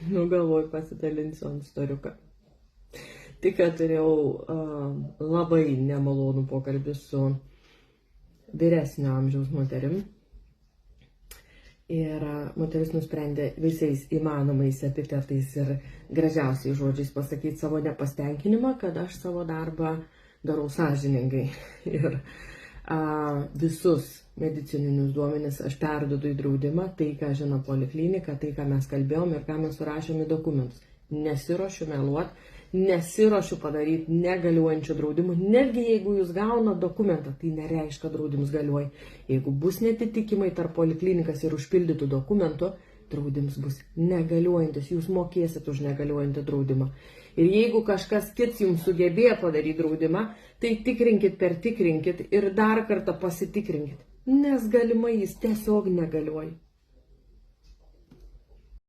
Galvoju, pasidalinsiu ant storiuką. Tik turėjau labai nemalonų pokalbį su vyresnio amžiaus moterim. Ir moteris nusprendė visais įmanomais epitetais ir gražiausiais žodžiais pasakyti savo nepasitenkinimą, kad aš savo darbą darau sąžiningai. Ir visus medicininius duomenis aš perduodu į draudimą, tai, ką žino poliklinika, tai, ką mes kalbėjom ir ką mes surašėm į dokumentus. Nesiruošiu meluoti, nesiruošiu padaryti negaliuojančių draudimų. Netgi jeigu jūs gaunat dokumentą, tai nereiškia, kad draudimus galioja. Jeigu bus netitikimai tarp poliklinikas ir užpildytų dokumentų, draudimas bus negaliuojantis, jūs mokėsit už negaliuojantį draudimą. Ir jeigu kažkas kits jums sugebėjo padaryti draudimą, tai pertikrinkit ir dar kartą pasitikrinkit, nes galimai jis tiesiog negalioja.